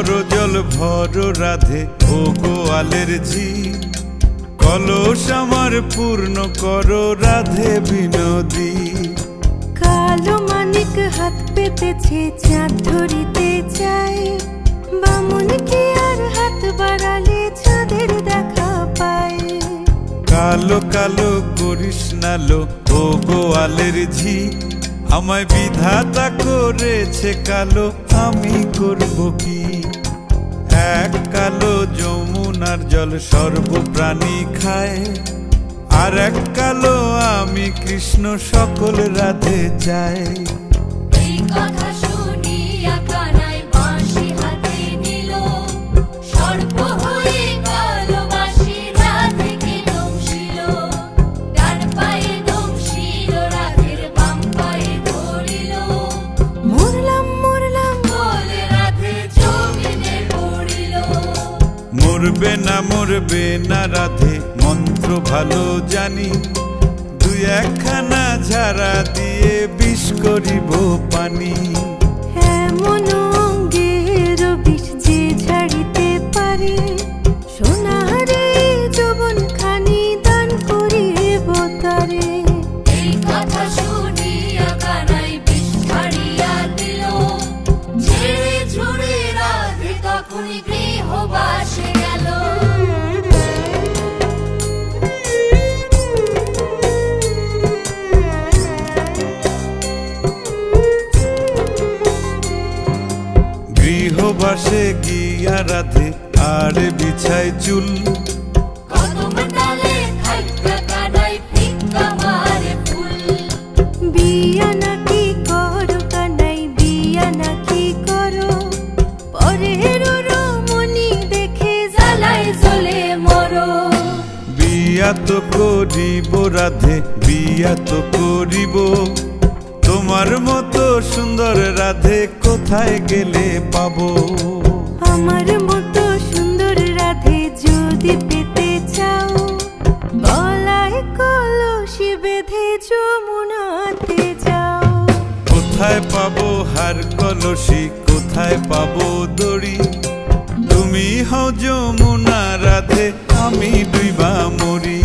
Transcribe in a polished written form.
করো জল ভরো রাধে ও গোয়ালের ঝি, কলস আমার পূর্ণ করো রাধে বিনোদী। কালো মানিক হাত পেতেছে চাঁদ ধরিতে চায়, বামুন কি আর হাত বাড়ালে চাঁদের দেখা পায়। কালো কালো করিস নালো ও গোয়ালের ঝি, আমায় বিধাতা করেছে কালো আমি করব কি। এক কালো যমুনার জল সর্বপ্রাণী খায়, আর এক কালো আমি কৃষ্ণ সকল রাধে চাই। এই কথা শুনিয়া কানাই বাঁশি হাতে নিল, সর্প হয়ে কালো বাঁশি রাধেকে দংশিল। ডান পায়ে দংশিল রাধের বাম পায়ে ধরিল, মরলাম মরলাম বলে রাধে জমিনে পড়িল। মরবে না রাধে মন্ত্র ভালো জানি, দুই একখানা ঝাড়া দিয়ে বিষ করিব পানি। এমন অঙ্গের বিষ যে ঝাড়িতে পারে, সোনারে যৌবন খানি দান করিব তারে। এই কথা শুনিয়া কানাই বিষ ছাড়িয়া দিল, ঝেড়ে ঝুড়ে রাধে তখনই গৃহবাসে গেল। গৃহবাসে গিয়া রাধে আর বিছায় চুল, কদম ডালে থাইকা কানাই ফিক্কা মারে ফুল। বিয়া নাকি করো কানাই বিয়া নাকি করো, পরের রমণী দেখে জ্বালায় জ্বলে মরো। বিয়া তো করিব রাধে বিয়া তো করিব, তোমার মতো সুন্দর রাধে কোথায় গেলে পাবো। আমার মতো সুন্দর রাধে যদি পেতে চাও, গলায় কলসি বেঁধে যমুনাতে যাও। কোথায় পাবো হার কলসি কোথায় পাবো দড়ি, তুমি হও যমুনা রাধে আমি ডুইবা মরি।